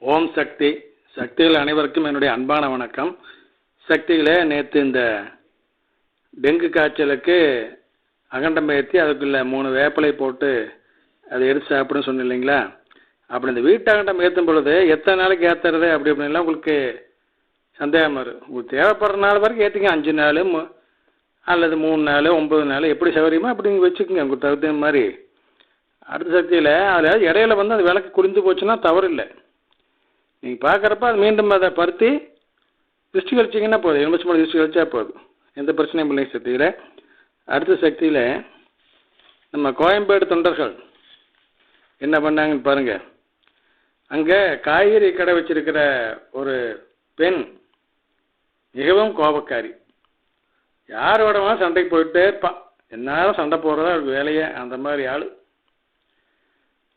ஓம் சக்தி. சக்திகள் அனைவருக்கும் என்னுடைய அன்பான வணக்கம். சக்திகளே, நேற்று இந்த டெங்கு காய்ச்சலுக்கு அகண்டம் ஏற்றி அதுக்குள்ள 3 வேப்பிலை போட்டு அதை எடுத்து சாப்பிடுன்னு சொன்னேன் இல்லைங்களா? அப்படி இந்த வீட்டு அகண்டம் ஏற்றும் பொழுது எத்தனை நாளைக்கு ஏற்றுறது அப்படி அப்படின்லாம் உங்களுக்கு சந்தேகம் வரும். உங்களுக்கு தேவைப்படுற நாள் வரைக்கும் ஏற்றிங்க. 5 நாள் அல்லது 3 நாள் 9 நாள் எப்படி சௌகரியமோ அப்படி நீங்கள் வச்சுக்கோங்க உங்களுக்கு தகுந்த மாதிரி. அடுத்த சக்தியில் அதில் இடையில வந்து அந்த விளக்கு குளிந்து போச்சுன்னா தவறு இல்லை. நீங்கள் பார்க்குறப்ப அது மீண்டும் அதை பருத்தி திருஷ்டி கழிச்சிங்கன்னா போதும். எலுமிச்சம்பழம் திருஷ்டி கழிச்சா போதும், எந்த பிரச்சனையும் இல்லை சக்தியில். அடுத்த சக்தியில் நம்ம கோயம்பேடு தொண்டர்கள் என்ன பண்ணாங்கன்னு பாருங்கள். அங்கே காய்கறி கடை வச்சிருக்கிற ஒரு பெண் மிகவும் கோபக்காரி. யாரோடவா சண்டைக்கு போயிட்டே இருப்பான். என்னாலும் சண்டை போடுறதா அவருக்கு வேலையே. அந்த மாதிரி ஆள்.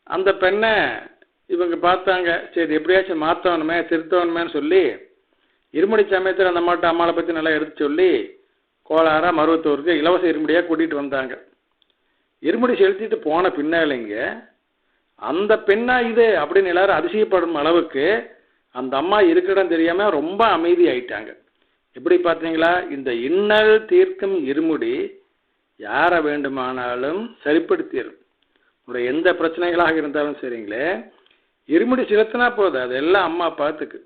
அந்த பெண்ணை இவங்க பார்த்தாங்க. சரி, எப்படியாச்சும் மாற்றணுமே திருத்தணுமேன்னு சொல்லி இருமுடி சமயத்தில் அந்த மாட்டு அம்மாவை பற்றி நல்லா எடுத்து சொல்லி கோலாரா மருவத்தூருக்கு இலவச இருமுடியாக கூட்டிகிட்டு வந்தாங்க. இருமுடி செலுத்திட்டு போன பின்னாலேங்க அந்த பெண்ணா இது அப்படின்னு எல்லாரும் அதிசயப்படும் அளவுக்கு அந்த அம்மா இருக்கிறடம் தெரியாமல் ரொம்ப அமைதி ஆயிட்டாங்க. எப்படி பார்த்தீங்களா? இந்த இன்னல் தீர்க்கும் இருமுடி யாரை வேண்டுமானாலும் சரிப்படுத்திடும். உங்களுடைய எந்த பிரச்சனைகளாக இருந்தாலும் சரிங்களே, இருமுடி செலுத்தினா போதும். அதெல்லாம் அம்மா பார்த்துக்கு.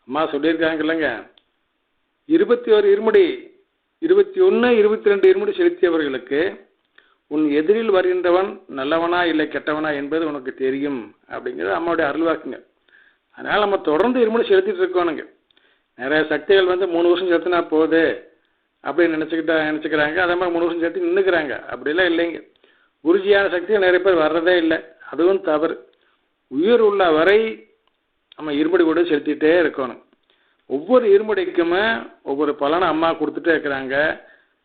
அம்மா சொல்லியிருக்காங்க இல்லைங்க, 21 இருமுடி 21 22 இருமுடி செலுத்தியவர்களுக்கு உன் எதிரில் வருகின்றவன் நல்லவனா இல்லை கெட்டவனா என்பது உனக்கு தெரியும் அப்படிங்கிறது அம்மாவுடைய அருள்வாக்குங்க. அதனால் நம்ம தொடர்ந்து இருமுடி செலுத்திட்டு இருக்கோனுங்க. நிறைய சக்திகள் வந்து 3 வருஷம் செலுத்தினா போகுது அப்படின்னு நினச்சிக்கிறாங்க. அதே மாதிரி 3 வருஷம் செலுத்தி நின்றுக்கிறாங்க. அப்படிலாம் இல்லைங்க. உறுதியான சக்திகள் நிறைய பேர் வர்றதே இல்லை. அதுவும் தவறு. உயிர் உள்ள வரை நம்ம இருமுடி கூட செலுத்திட்டே இருக்கணும். ஒவ்வொரு இருமுடிக்குமே ஒவ்வொரு பலனை அம்மா கொடுத்துட்டே இருக்கிறாங்க.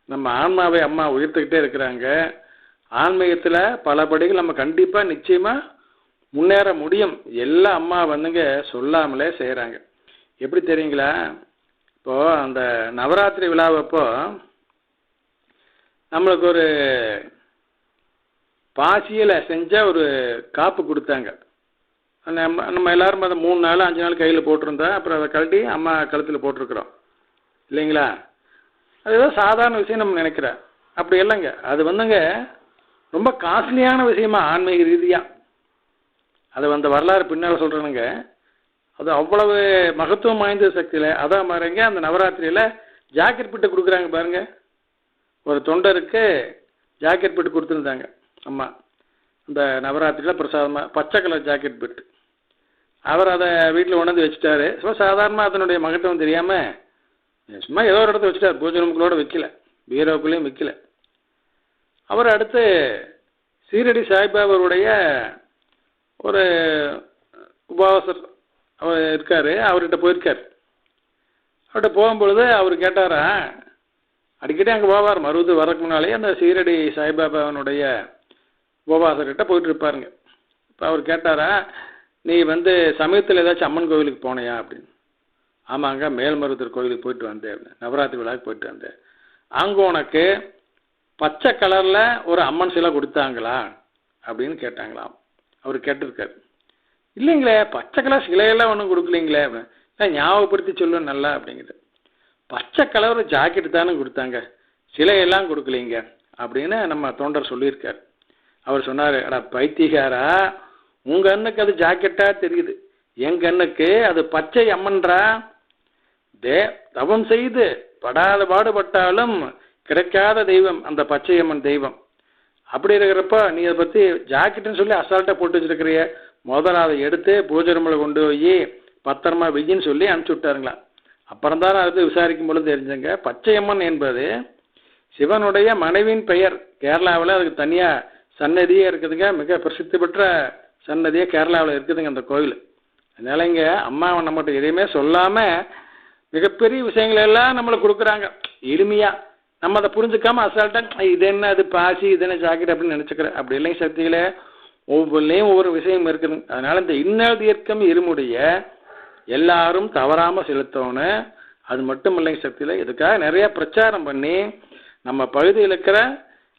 நம்ம ஆன்மாவை அம்மா உயர்த்துக்கிட்டே இருக்கிறாங்க. ஆன்மீகத்தில் பல படிகள் நம்ம கண்டிப்பாக நிச்சயமாக முன்னேற முடியும். எல்லாம் அம்மா வந்துங்க சொல்லாமலே செய்கிறாங்க. எப்படி தெரியுங்களா? இப்போது அந்த நவராத்திரி விழாவப்போ நம்மளுக்கு ஒரு பாசியில் செஞ்ச ஒரு காப்பு கொடுத்தாங்க. நம்ம எல்லாரும் அதை 3 நாள் 5 நாள் கையில் போட்டிருந்தா அப்புறம் அதை கழட்டி அம்மா கழுத்தில் போட்டிருக்கிறோம் இல்லைங்களா? அது ஏதோ சாதாரண விஷயம் நம்ம நினைக்கிறோம். அப்படி இல்லைங்க. அது வந்துங்க ரொம்ப காஸ்ட்லியான விஷயமா ஆன்மீக ரீதியாக. அதை அந்த வரலாறு பின்னால் சொல்கிறேனுங்க. அது அவ்வளவு மகத்துவம் வாய்ந்த சக்தியில். அதான் பாருங்க, அந்த நவராத்திரியில் ஜாக்கெட் பிட்டு கொடுக்குறாங்க பாருங்க. ஒரு தொண்டருக்கு ஜாக்கெட் பிட்டு கொடுத்துருந்தாங்க அம்மா. அந்த நவராத்திரியில் பிரசாதமாக பச்சை கலர் ஜாக்கெட் பிட்டு. அவர் அதை வீட்டில் கொண்டாந்து வச்சுட்டாரு. சும்மா சாதாரணமாக அதனுடைய மகத்துவம் தெரியாமல் சும்மா ஏதோ ஒரு இடத்துல வச்சுட்டார். பூஜை ரூமுக்குள்ளோட வைக்கல, பீரோக்குள்ளேயும் வைக்கல. அவர் அடுத்து சீரடி சாய்பாபாவுடைய ஒரு உபவாசர் அவர் இருக்கார். அவர்கிட்ட போயிருக்கார். அவர்கிட்ட போகும்பொழுது அவர் கேட்டாரா, அடிக்கடி அங்கே போவார். மருவத்தூர் வரக்கு முன்னாலே அந்த சீரடி சாய்பாபாவனுடைய உபவாசர்கிட்ட போயிட்டு இருப்பாருங்க. இப்போ அவர் கேட்டாரா, நீ வந்து சமயத்தில் ஏதாச்சும் அம்மன் கோவிலுக்கு போனையா அப்படின்னு. ஆமாங்க, மேல்மருவத்தூர் கோவிலுக்கு போயிட்டு வந்தேன், நவராத்திரி விழாவுக்கு போயிட்டு வந்தேன். அங்கே உனக்கு பச்சை கலரில் ஒரு அம்மன் சிலை கொடுத்தாங்களா அப்படின்னு கேட்டாங்களாம். அவர் கேட்டிருக்காரு. இல்லைங்களே, பச்சை கலர் சிலையெல்லாம் ஒன்றும் கொடுக்கலீங்களே அப்படின்னு. ஞாபகப்படுத்தி சொல்லுவேன் நல்லா அப்படிங்கிறது. பச்சை கலர் ஒரு ஜாக்கெட்டு தானே கொடுத்தாங்க, சிலையெல்லாம் கொடுக்கலீங்க அப்படின்னு நம்ம தொண்டர் சொல்லியிருக்கார். அவர் சொன்னார், அடா பைத்தியகாரா, உங்கள் அண்ணுக்கு அது ஜாக்கெட்டாக தெரியுது, எங்கள் அண்ணுக்கு அது பச்சை அம்மன்றா. தவம் செய்து படாத பாடுபட்டாலும் கிடைக்காத தெய்வம் அந்த பச்சை அம்மன் தெய்வம். அப்படி இருக்கிறப்ப நீ அதை பற்றி ஜாக்கெட்டுன்னு சொல்லி அசால்ட்டாக போட்டு வச்சுருக்கிறிய. முதல்ல அதை எடுத்து பூஜை ரூமில் கொண்டு போய் பத்திரமா வெய்யின்னு சொல்லி அனுப்பிச்சி விட்டாருங்களா. அப்புறம் தான் அது விசாரிக்கும் பொழுது தெரிஞ்சுங்க, பச்சை அம்மன் என்பது சிவனுடைய மனைவியின் பெயர். கேரளாவில் அதுக்கு தனியாக சன்னதியே இருக்குதுங்க. மிக பிரசித்தி பெற்ற சன்னதியே கேரளாவில் இருக்குதுங்க அந்த கோவில். அதனால இங்கே அம்மாவை நம்மகிட்ட எதையுமே சொல்லாமல் மிகப்பெரிய விஷயங்கள் எல்லாம் நம்மளுக்கு கொடுக்குறாங்க எளிமையாக. நம்ம அதை புரிஞ்சுக்காமல் அசால்ட்டாக இது என்ன, அது பாசி, இது என்ன ஜாக்கெட் அப்படின்னு நினச்சிக்கிறேன். அப்படி இல்லைங்க சக்திகளே, ஒவ்வொன்றையும் ஒவ்வொரு விஷயம் இருக்குதுங்க. அதனால் இந்த இன்னல் தீர்க்கம் இருமுடிய எல்லாரும் தவறாமல் செலுத்தணும். அது மட்டும் இல்லைங்க சக்தியில், இதுக்காக நிறையா பிரச்சாரம் பண்ணி நம்ம பகுதியில் இருக்கிற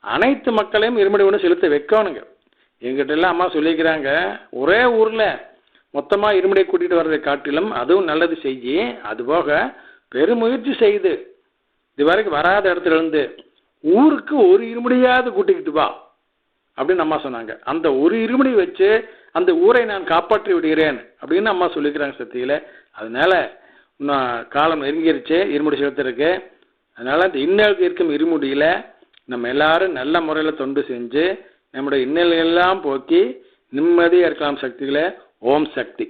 அனைத்து மக்களையும் இருமுடி ஒன்று செலுத்த வைக்கணுங்க. எங்கிட்ட எல்லாம் அம்மா சொல்லிக்கிறாங்க, ஒரே ஊரில் மொத்தமாக இருமுடியை கூட்டிகிட்டு வர்றதை காட்டிலும் அதுவும் நல்லது செய்யி. அதுபோக பெருமுயற்சி செய்து இது வரைக்கும் வராத இடத்துல இருந்து ஊருக்கு ஒரு இருமுடியாவது கூட்டிக்கிட்டு வா அப்படின்னு அம்மா சொன்னாங்க. அந்த ஒரு இருமுடி வச்சு அந்த ஊரை நான் காப்பாற்றி விடுகிறேன் அப்படின்னு அம்மா சொல்லிக்கிறாங்க சக்திகளை. அதனால இன்னும் காலம் நெருங்கிருச்சு இருமுடி செலுத்துறதுக்கு. அதனால இந்த இன்னல் தீர்க்கும் இருமுடியில் நம்ம எல்லாரும் நல்ல முறையில் தொண்டு செஞ்சு நம்முடைய இன்னல்கள் எல்லாம் போக்கி நிம்மதியாக இருக்கலாம் சக்திகளை. ஓம் சக்தி.